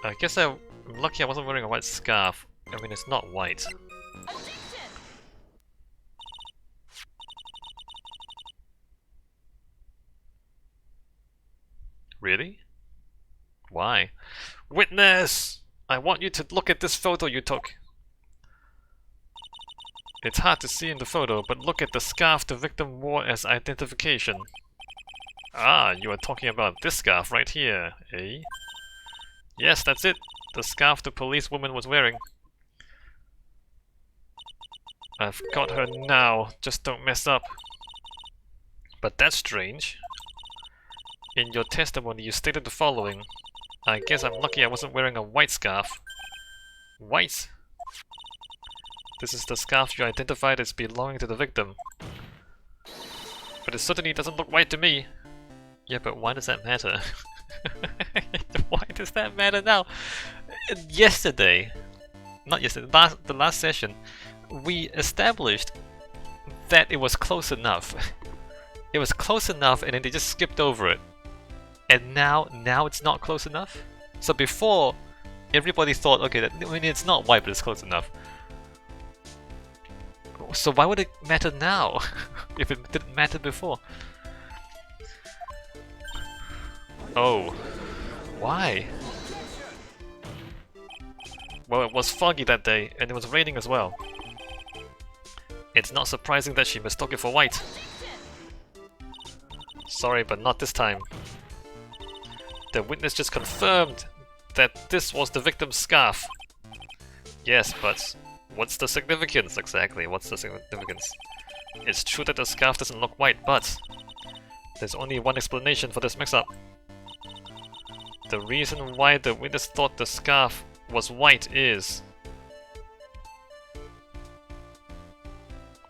I guess I'm lucky I wasn't wearing a white scarf. I mean, it's not white. Really? Why? Witness! I want you to look at this photo you took. It's hard to see in the photo, but look at the scarf the victim wore as identification. Ah, you are talking about this scarf right here, eh? Yes, that's it. The scarf the policewoman was wearing. I've got her now, just don't mess up. But that's strange. In your testimony, you stated the following. I guess I'm lucky I wasn't wearing a white scarf. White? This is the scarf you identified as belonging to the victim. But it certainly doesn't look white to me. Yeah, but why does that matter? Why does that matter now? Yesterday, not yesterday, the last session, we established that it was close enough. It was close enough and then they just skipped over it. And now it's not close enough? So before, everybody thought, okay, I mean, it's not white, but it's close enough. So why would it matter now, if it didn't matter before? Oh. Why? Well, it was foggy that day, and it was raining as well. It's not surprising that she mistook it for white. Sorry, but not this time. The witness just confirmed that this was the victim's scarf. Yes, but what's the significance exactly? What's the significance? It's true that the scarf doesn't look white, but there's only one explanation for this mix-up. The reason why the witness thought the scarf was white is...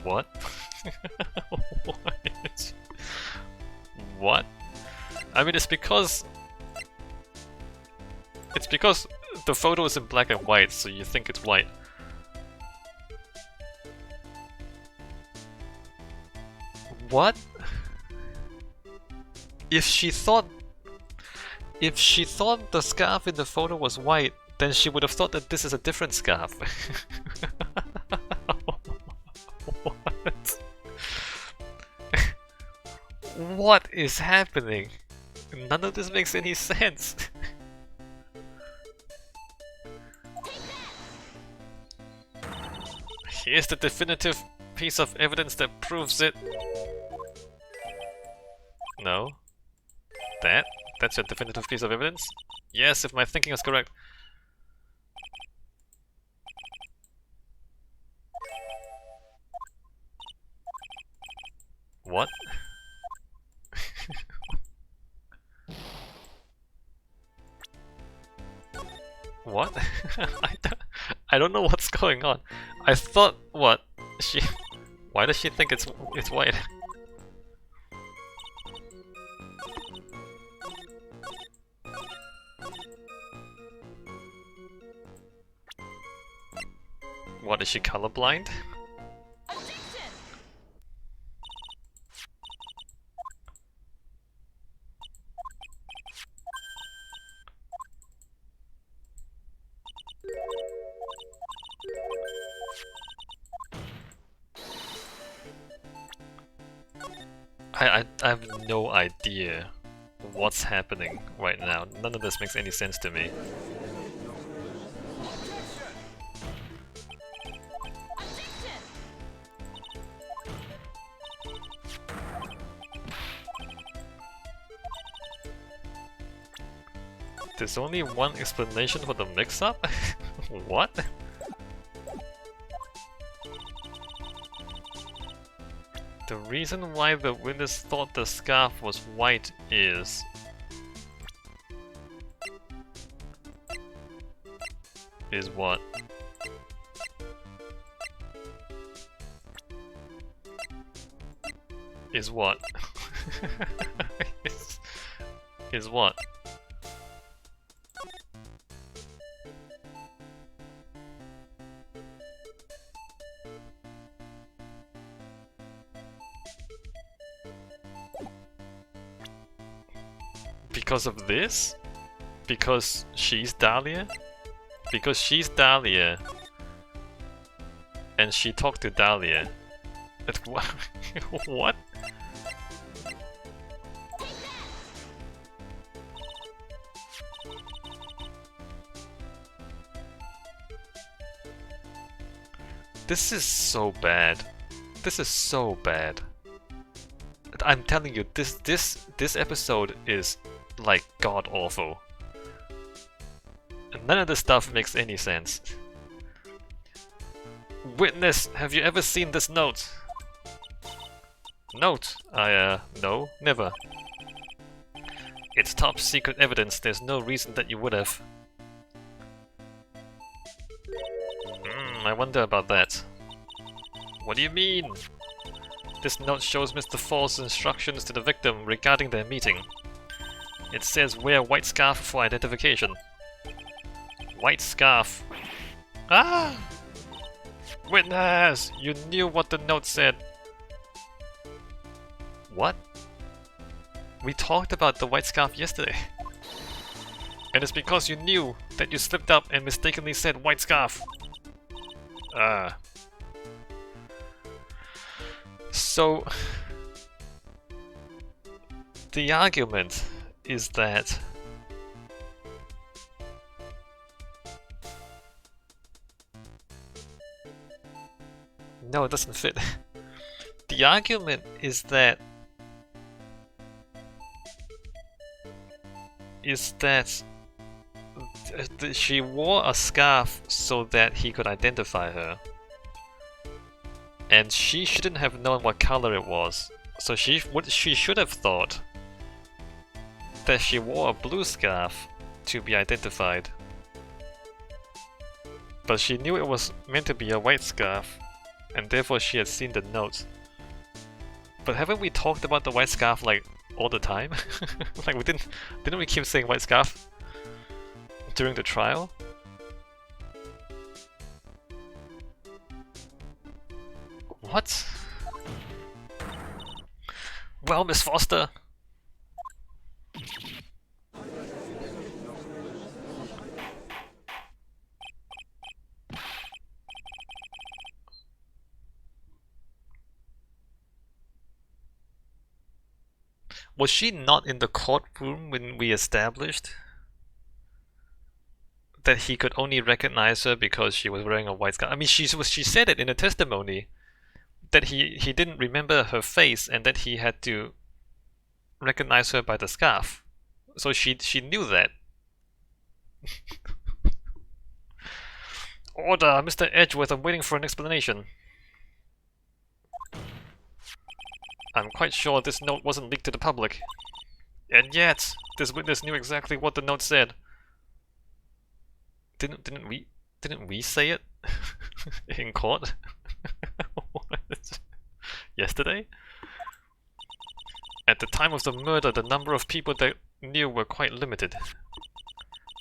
What? What? What? I mean, it's because the photo is in black and white, so you think it's white. What? If she thought the scarf in the photo was white, then she would have thought that this is a different scarf. What? What is happening? None of this makes any sense. Here's the definitive piece of evidence that proves it. No. That's your definitive piece of evidence? Yes, if my thinking is correct. What? What? I don't know what's going on. I thought, what? Why does she think it's white? What, is she colorblind? I have no idea what's happening right now. None of this makes any sense to me. There's only one explanation for the mix-up? What? The reason why the witness thought the scarf was white is... Is what? Is what? is what? Because of this? Because she's Dahlia? Because she's Dahlia. And she talked to Dahlia. What? This is so bad. This is so bad. I'm telling you, this episode is like god awful. None of this stuff makes any sense. Witness, have you ever seen this note? Note? No, never. It's top secret evidence, there's no reason that you would have. I wonder about that. What do you mean? This note shows Mr. Fall's instructions to the victim regarding their meeting. It says wear white scarf for identification. White scarf. Ah! Witness! You knew what the note said. What? We talked about the white scarf yesterday. And it's because you knew that you slipped up and mistakenly said white scarf. So, the argument is that no, it doesn't fit. The argument is that she wore a scarf so that he could identify her. And she shouldn't have known what color it was. So she should have thought that she wore a blue scarf to be identified. But she knew it was meant to be a white scarf, and therefore she had seen the note. But haven't we talked about the white scarf like all the time? Like we didn't we keep saying white scarf during the trial? What? Well, Miss Foster. Was she not in the courtroom when we established that he could only recognize her because she was wearing a white scarf? I mean, she said it in a testimony that he didn't remember her face and that he had to recognize her by the scarf. So she knew that. Order, Mr. Edgeworth, I'm waiting for an explanation. I'm quite sure this note wasn't leaked to the public. And yet, this witness knew exactly what the note said. Didn't we say it in court? Yesterday? At the time of the murder, the number of people that knew were quite limited.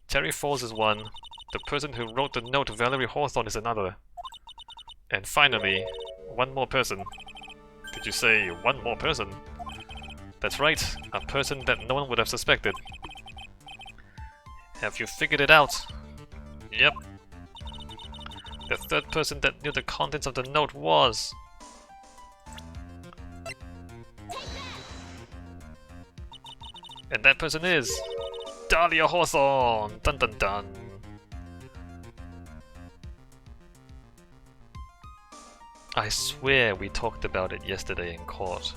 Terry Falls is one. The person who wrote the note, Valerie Hawthorne, is another. And finally, one more person. Did you say one more person? That's right, a person that no one would have suspected. Have you figured it out? Yep. The third person that knew the contents of the note was... And that person is... Dahlia Hawthorne! Dun dun dun! I swear we talked about it yesterday in court.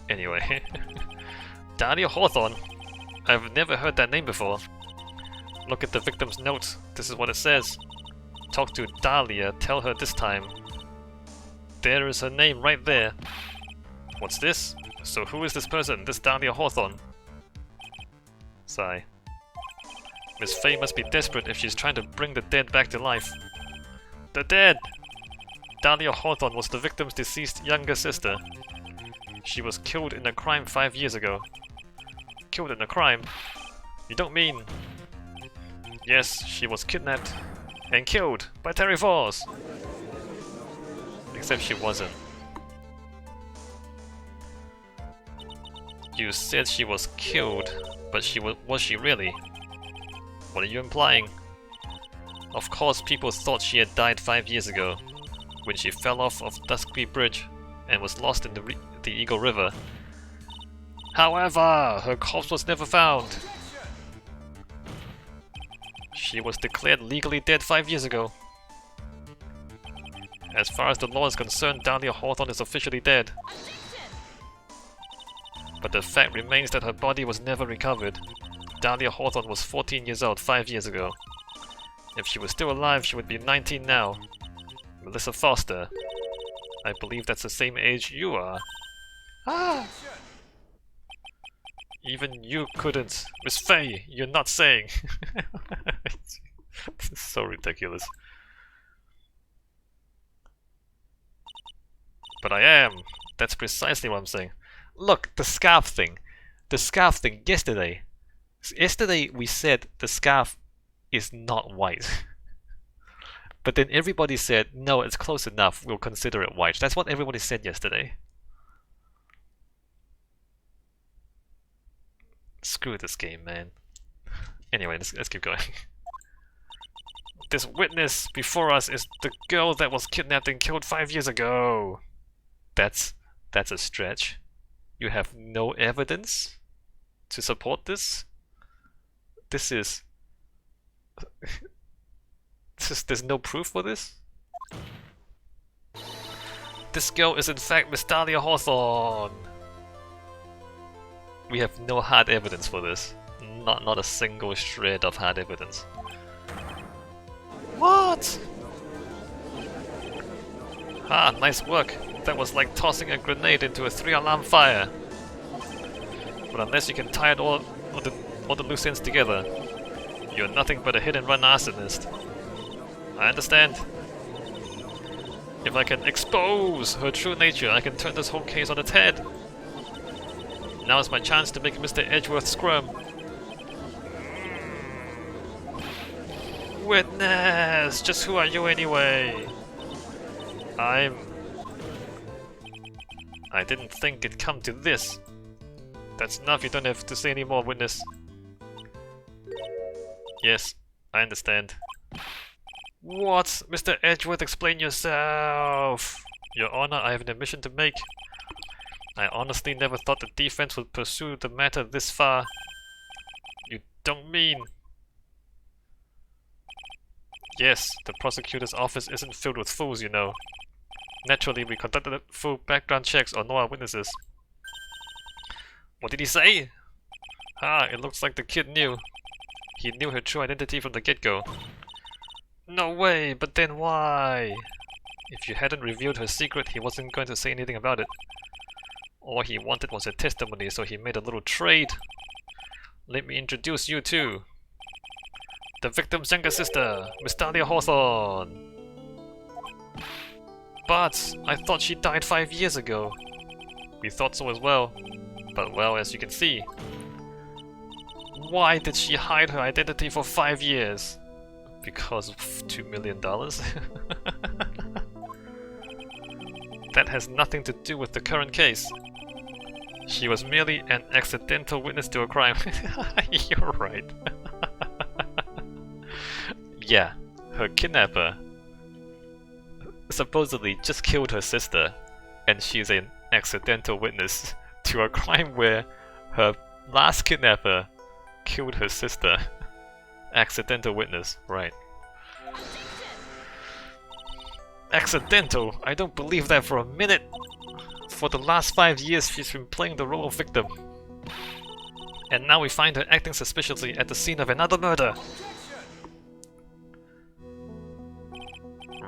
Anyway, Dahlia Hawthorne. I've never heard that name before. Look at the victim's note. This is what it says. Talk to Dahlia, tell her this time. There is her name right there. What's this? So who is this person, this Dahlia Hawthorne? Sigh. Miss Fay must be desperate if she's trying to bring the dead back to life. The dead! Dahlia Hawthorne was the victim's deceased younger sister. She was killed in a crime 5 years ago. Killed in a crime? You don't mean... Yes, she was kidnapped and killed by Terry Falls. Except she wasn't. You said she was killed, but was she really? What are you implying? Of course people thought she had died 5 years ago, when she fell off of Dusky Bridge and was lost in the Eagle River. However, her corpse was never found. She was declared legally dead 5 years ago. As far as the law is concerned, Dahlia Hawthorne is officially dead. But the fact remains that her body was never recovered. Dahlia Hawthorne was 14 years old 5 years ago. If she was still alive, she would be 19 now. Melissa Foster. I believe that's the same age you are. Ah! Even you couldn't. Miss Faye, you're not saying. This is so ridiculous. But I am. That's precisely what I'm saying. Look, the scarf thing. The scarf thing yesterday. Yesterday we said the scarf is not white. But then everybody said, no, it's close enough, we'll consider it white. That's what everybody said yesterday. Screw this game, man. Anyway, let's keep going. This witness before us is the girl that was kidnapped and killed 5 years ago. That's a stretch. You have no evidence to support this? There's no proof for this? This girl is in fact Miss Dahlia Hawthorne. We have no hard evidence for this. Not a single shred of hard evidence. What? Ah, nice work. That was like tossing a grenade into a 3-alarm fire. But unless you can tie it all the loose ends together, you're nothing but a hit-and-run arsonist. I understand. If I can expose her true nature, I can turn this whole case on its head. Now is my chance to make Mr. Edgeworth squirm. Witness! Just who are you anyway? I didn't think it'd come to this. That's enough, you don't have to say any more, witness. Yes, I understand. What? Mr. Edgeworth, explain yourself! Your Honor, I have an admission to make. I honestly never thought the defense would pursue the matter this far. You don't mean... Yes, the prosecutor's office isn't filled with fools, you know. Naturally, we conducted full background checks on all our witnesses. What did he say? Ah, it looks like the kid knew. He knew her true identity from the get-go. No way, but then why? If you hadn't revealed her secret, he wasn't going to say anything about it. All he wanted was her testimony, so he made a little trade. Let me introduce you to the victim's younger sister, Miss Dahlia Hawthorne. But I thought she died 5 years ago. We thought so as well. But well, as you can see. Why did she hide her identity for 5 years? Because of $2 million? That has nothing to do with the current case. She was merely an accidental witness to a crime. You're right. Yeah, her kidnapper supposedly just killed her sister, and she's an accidental witness to a crime where her last kidnapper killed her sister. Accidental witness, right. Accidental? I don't believe that for a minute! For the last 5 years she's been playing the role of victim. And now we find her acting suspiciously at the scene of another murder!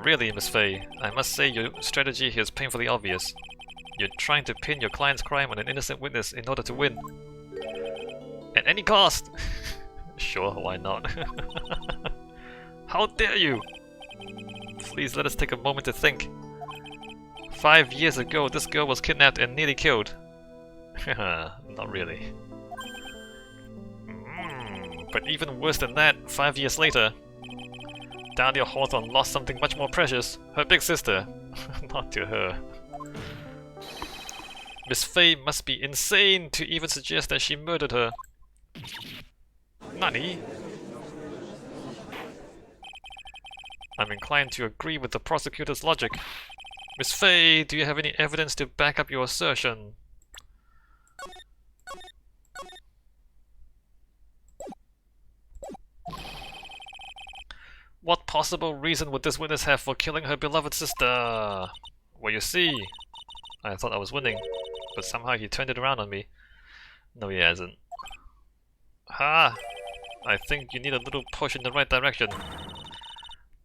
Really, Miss Faye, I must say your strategy here is painfully obvious. You're trying to pin your client's crime on an innocent witness in order to win. At any cost! Sure, why not? How dare you! Please let us take a moment to think. 5 years ago, this girl was kidnapped and nearly killed. Not really. But even worse than that, 5 years later, Dahlia Hawthorne lost something much more precious, her big sister. Not to her. Miss Fey must be insane to even suggest that she murdered her. Nani? I'm inclined to agree with the prosecutor's logic. Miss Fey, do you have any evidence to back up your assertion? What possible reason would this witness have for killing her beloved sister? Well, you see, I thought I was winning, but somehow he turned it around on me. No, he hasn't. Ha! I think you need a little push in the right direction.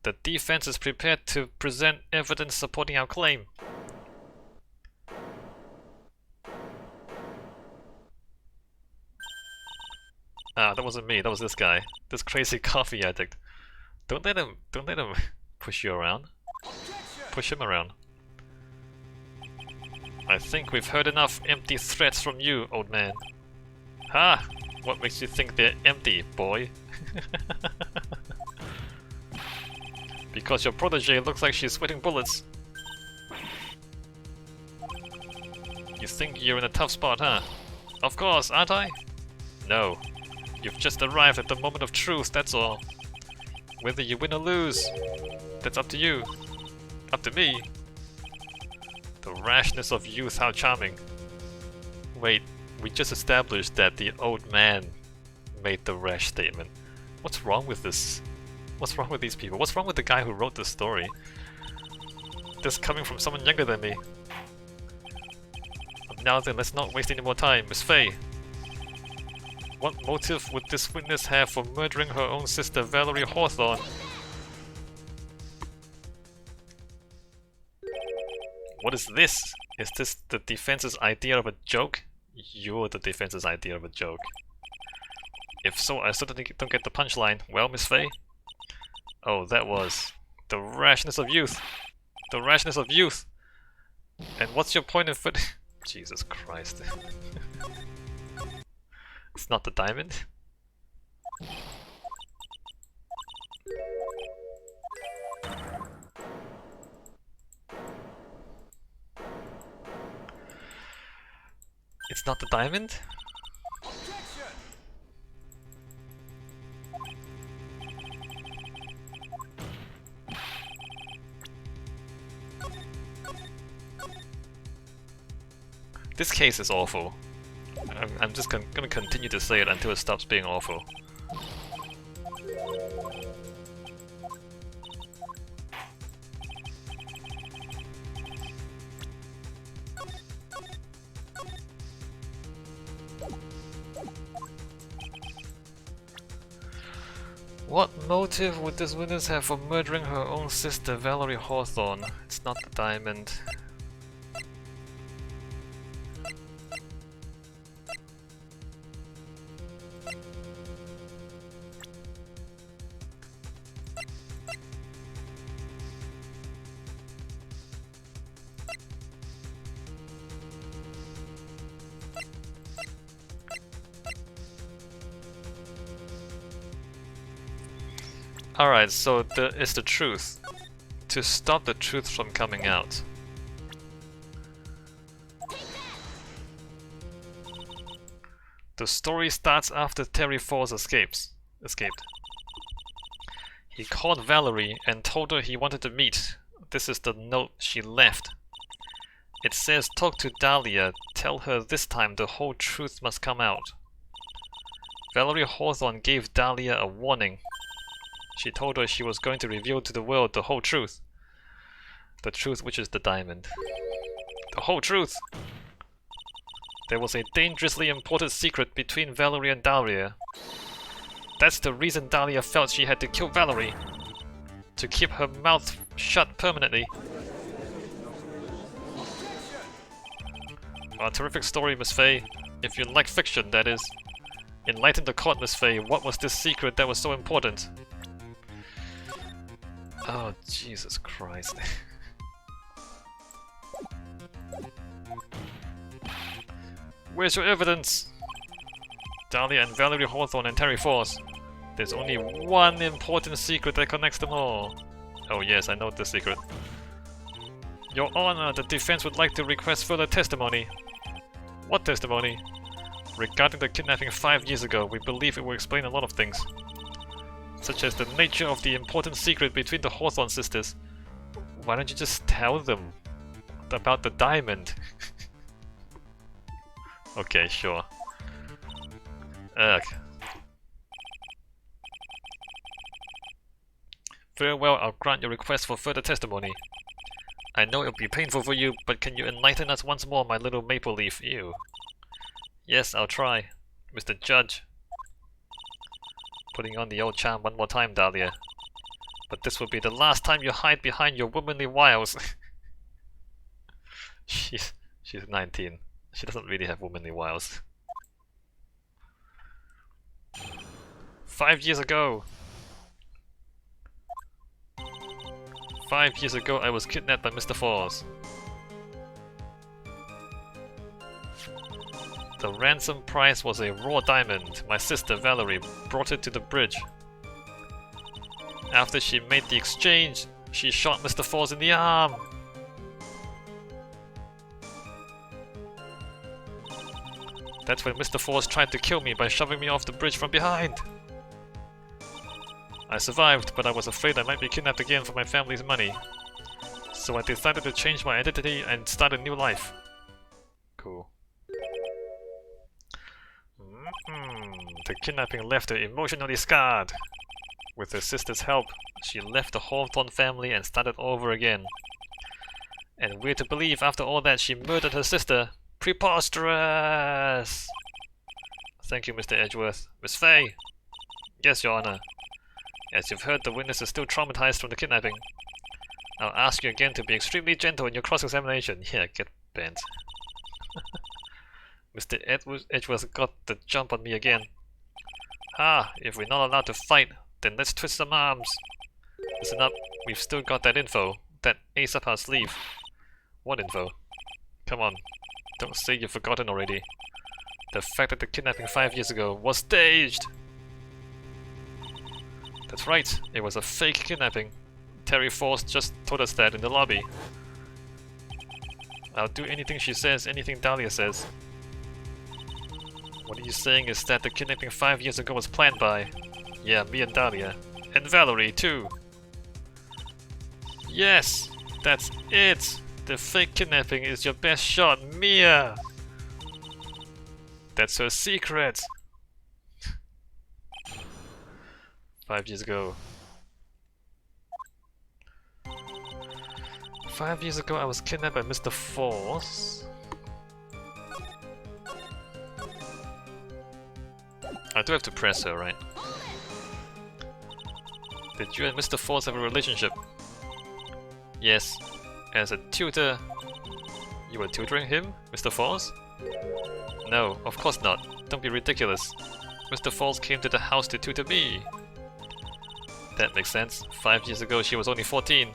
The defense is prepared to present evidence supporting our claim. Ah, that wasn't me, that was this guy. This crazy coffee addict. Don't let him push you around. Push him around. I think we've heard enough empty threats from you, old man. Ha! What makes you think they're empty, boy? Because your protege looks like she's sweating bullets. You think you're in a tough spot, huh? Of course, aren't I? No. You've just arrived at the moment of truth, that's all. Whether you win or lose, that's up to you. Up to me. The rashness of youth, how charming. Wait, we just established that the old man made the rash statement. What's wrong with this? What's wrong with these people? What's wrong with the guy who wrote this story? This coming from someone younger than me. Now then, let's not waste any more time. Miss Fey. What motive would this witness have for murdering her own sister, Valerie Hawthorne? What is this? Is this the defense's idea of a joke? You're the defense's idea of a joke. If so, I certainly don't get the punchline. Well, Miss Fey? Oh, that was the rashness of youth. The rashness of youth. And what's your point of foot? Jesus Christ. It's not the diamond. It's not the diamond? This case is awful. I'm just gonna continue to say it until it stops being awful. What motive would this witness have for murdering her own sister, Valerie Hawthorne? It's not the diamond. Alright, so it's the truth. To stop the truth from coming out. The story starts after Terry Falls escaped. He called Valerie and told her he wanted to meet. This is the note she left. It says, talk to Dahlia, tell her this time the whole truth must come out. Valerie Hawthorne gave Dahlia a warning. She told her she was going to reveal to the world the whole truth. The truth which is the diamond. The whole truth! There was a dangerously important secret between Valerie and Dahlia. That's the reason Dahlia felt she had to kill Valerie. To keep her mouth shut permanently. A terrific story, Miss Fey. If you like fiction, that is. Enlighten the court, Miss Fey. What was this secret that was so important? Oh, Jesus Christ. Where's your evidence? Dahlia and Valerie Hawthorne and Terry Force. There's only one important secret that connects them all. Oh yes, I know the secret. Your Honor, the defense would like to request further testimony. What testimony? Regarding the kidnapping 5 years ago, we believe it will explain a lot of things. Such as the nature of the important secret between the Hawthorne sisters. Why don't you just tell them about the diamond? Okay, sure. Ugh. Very well, I'll grant your request for further testimony. I know it'll be painful for you, but can you enlighten us once more, my little maple leaf? Ew. Yes, I'll try. Mr. Judge. Putting on the old charm one more time, Dahlia. But this will be the last time you hide behind your womanly wiles. She's 19. She doesn't really have womanly wiles. 5 years ago! 5 years ago, I was kidnapped by Mr. Fours. The ransom price was a raw diamond. My sister Valerie brought it to the bridge. After she made the exchange, she shot Mr. Fours in the arm. That's when Mr. Fours tried to kill me by shoving me off the bridge from behind. I survived, but I was afraid I might be kidnapped again for my family's money. So I decided to change my identity and start a new life. Cool. The kidnapping left her emotionally scarred. With her sister's help, she left the Hawthorne family and started over again. And we're to believe after all that she murdered her sister. Preposterous! Thank you, Mr. Edgeworth. Miss Faye! Yes, Your Honor. As you've heard, the witness is still traumatized from the kidnapping. I'll ask you again to be extremely gentle in your cross-examination. Yeah, get bent. Mr. Edgeworth got the jump on me again. Ah, if we're not allowed to fight, then let's twist some arms. Listen up, we've still got that info. That ace up our sleeve. What info? Come on, don't say you've forgotten already. The fact that the kidnapping 5 years ago was staged! That's right, it was a fake kidnapping. Terry Force just told us that in the lobby. I'll do anything she says, anything Dahlia says. What are you saying is that the kidnapping 5 years ago was planned by... Yeah, me and Dahlia. And Valerie, too! Yes! That's it! The fake kidnapping is your best shot, Mia! That's her secret! 5 years ago. 5 years ago I was kidnapped by Mr. Force. I do have to press her, right? Did you and Mr. Force have a relationship? Yes. As a tutor... You were tutoring him, Mr. Force? No, of course not. Don't be ridiculous. Mr. Force came to the house to tutor me. That makes sense. 5 years ago she was only 14.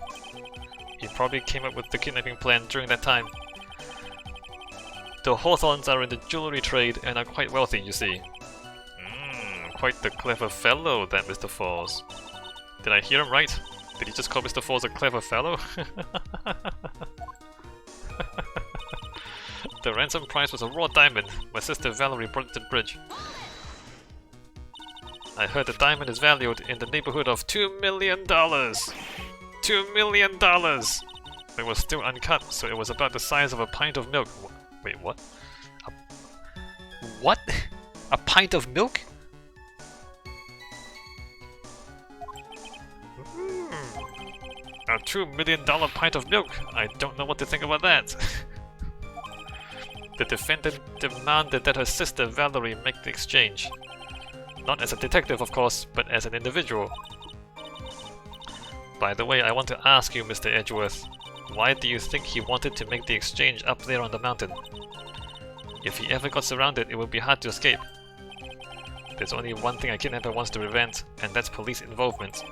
He probably came up with the kidnapping plan during that time. The Hawthorns are in the jewelry trade and are quite wealthy, you see. Quite the clever fellow, that Mr. Force. Did I hear him right? Did he just call Mr. Force a clever fellow? The ransom price was a raw diamond. My sister Valerie brought it to the bridge. I heard the diamond is valued in the neighborhood of $2 million! $2 million! It was still uncut, so it was about the size of a pint of milk. Wait, what? What? A pint of milk? A $2 million pint of milk? I don't know what to think about that. The defendant demanded that her sister Valerie make the exchange. Not as a detective, of course, but as an individual. By the way, I want to ask you, Mr. Edgeworth, why do you think he wanted to make the exchange up there on the mountain? If he ever got surrounded, it would be hard to escape. There's only one thing a kidnapper wants to prevent, and that's police involvement.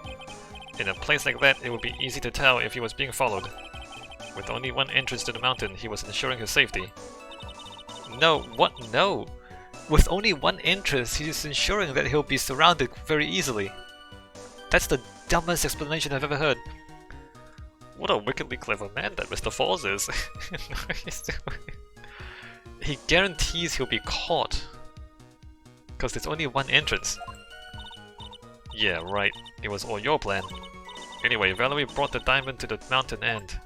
In a place like that, it would be easy to tell if he was being followed. With only one entrance to the mountain, he was ensuring his safety. No, what? No! With only one entrance, he is ensuring that he'll be surrounded very easily. That's the dumbest explanation I've ever heard. What a wickedly clever man that Mr. Falls is. He guarantees he'll be caught. Because there's only one entrance. Yeah, right. It was all your plan. Anyway, Valerie brought the diamond to the mountain end.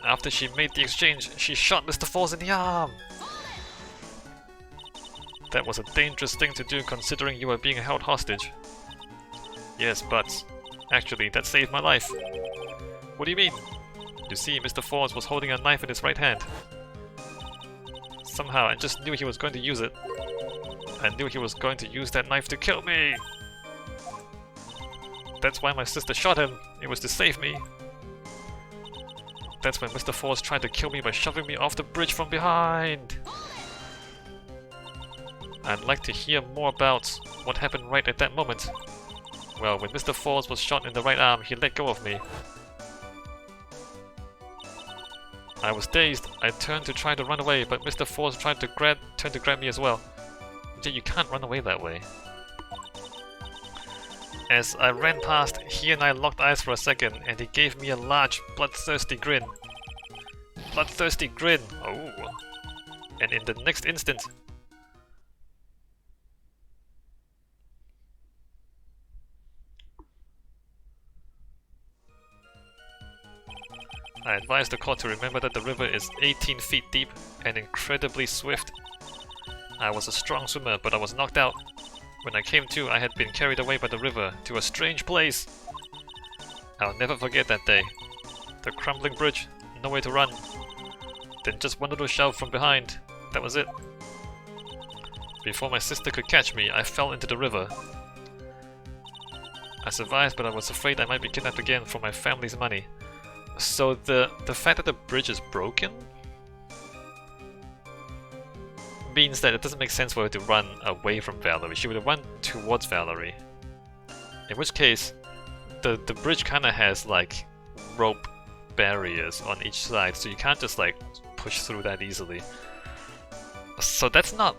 After she made the exchange, she shot Mr. Falls in the arm! That was a dangerous thing to do considering you were being held hostage. Yes, but actually, that saved my life. What do you mean? You see, Mr. Falls was holding a knife in his right hand. Somehow, I just knew he was going to use it. I knew he was going to use that knife to kill me! That's why my sister shot him. It was to save me. That's when Mr. Falls tried to kill me by shoving me off the bridge from behind. I'd like to hear more about what happened right at that moment. Well, when Mr. Falls was shot in the right arm, he let go of me. I was dazed. I turned to try to run away, but Mr. Falls tried to turn to grab me as well. You can't run away that way. As I ran past, he and I locked eyes for a second, and he gave me a large, bloodthirsty grin. Bloodthirsty grin! Oh! And in the next instant... I advised the court to remember that the river is 18 feet deep and incredibly swift. I was a strong swimmer, but I was knocked out. When I came to, I had been carried away by the river to a strange place. I'll never forget that day. The crumbling bridge, nowhere to run. Then just one little shove from behind. That was it. Before my sister could catch me, I fell into the river. I survived, but I was afraid I might be kidnapped again for my family's money. So the fact that the bridge is broken means that it doesn't make sense for her to run away from Valerie. She would have run towards Valerie. In which case, the bridge kind of has like rope barriers on each side, so you can't just like push through that easily. So that's not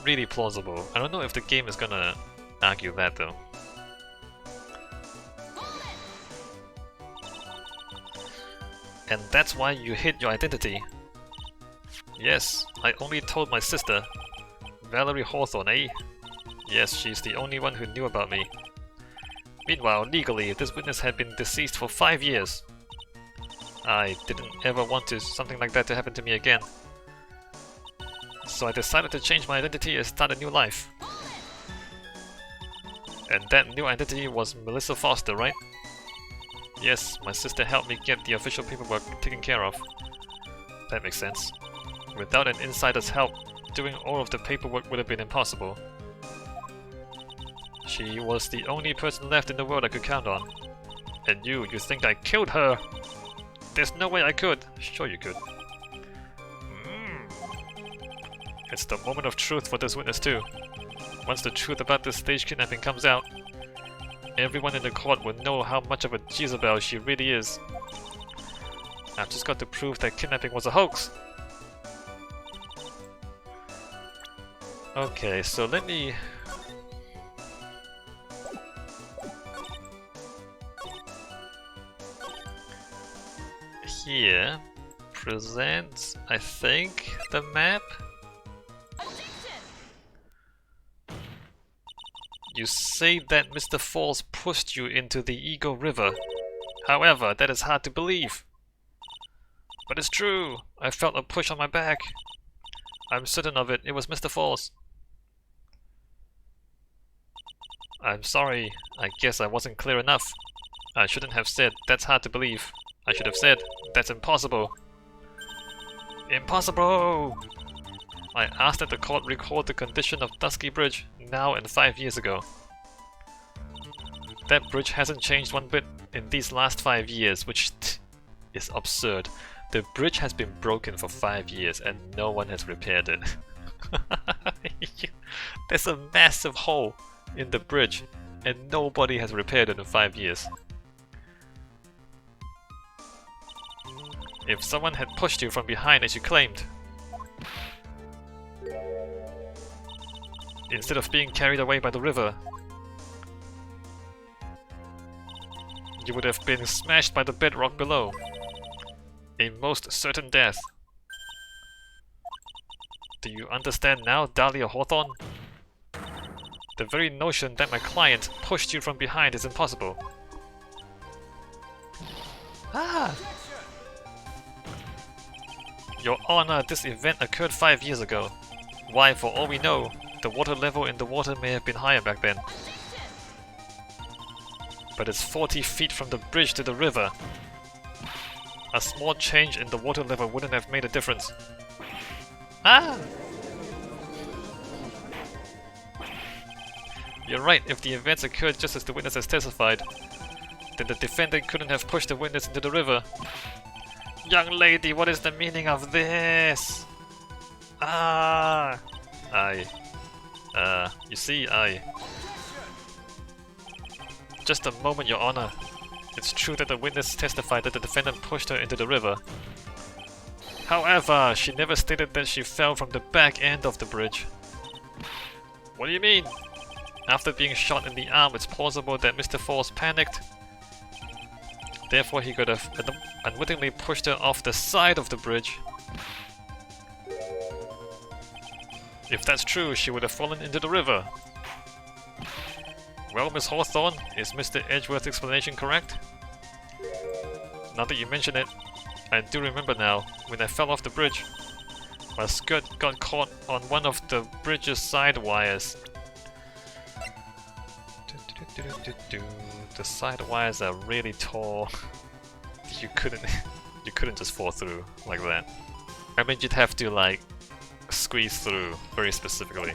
really plausible. I don't know if the game is gonna argue that though. And that's why you hid your identity. Yes, I only told my sister. Valerie Hawthorne, eh? Yes, she's the only one who knew about me. Meanwhile, legally, this witness had been deceased for 5 years. I didn't ever want something like that to happen to me again. So I decided to change my identity and start a new life. And that new identity was Melissa Foster, right? Yes, my sister helped me get the official paperwork taken care of. That makes sense. Without an insider's help, doing all of the paperwork would have been impossible. She was the only person left in the world I could count on. And you think I killed her? There's no way I could. Sure you could. It's the moment of truth for this witness too. Once the truth about this stage kidnapping comes out, everyone in the court will know how much of a Jezebel she really is. I've just got to prove that kidnapping was a hoax. Okay, so let me... Here, present, I think, the map? You say that Mr. Falls pushed you into the Ego River. However, that is hard to believe. But it's true. I felt a push on my back. I'm certain of it. It was Mr. Falls. I'm sorry. I guess I wasn't clear enough. I shouldn't have said, that's hard to believe. I should have said, that's impossible. Impossible! I asked that the court record the condition of Dusky Bridge now and 5 years ago. That bridge hasn't changed one bit in these last 5 years, which is absurd. The bridge has been broken for 5 years and no one has repaired it. There's a massive hole in the bridge and nobody has repaired it in 5 years. If someone had pushed you from behind as you claimed, instead of being carried away by the river, you would have been smashed by the bedrock below. A most certain death. Do you understand now, Dahlia Hawthorne? The very notion that my client pushed you from behind is impossible. Ah! Your Honor, this event occurred 5 years ago. Why, for all we know, the water level in the water may have been higher back then. But it's 40 feet from the bridge to the river. A small change in the water level wouldn't have made a difference. Ah! You're right, if the events occurred just as the witness has testified, then the defendant couldn't have pushed the witness into the river. Young lady, what is the meaning of this? Ah! You see, Just a moment, Your Honor. It's true that the witness testified that the defendant pushed her into the river. However, she never stated that she fell from the back end of the bridge. What do you mean? After being shot in the arm, it's plausible that Mr. Falls panicked. Therefore, he could have unwittingly pushed her off the side of the bridge. If that's true, she would have fallen into the river. Well, Miss Hawthorne, is Mr. Edgeworth's explanation correct? Now that you mention it, I do remember now, when I fell off the bridge. My skirt got caught on one of the bridge's side wires. The side wires are really tall. You couldn't just fall through like that. I mean, you'd have to like squeeze through very specifically.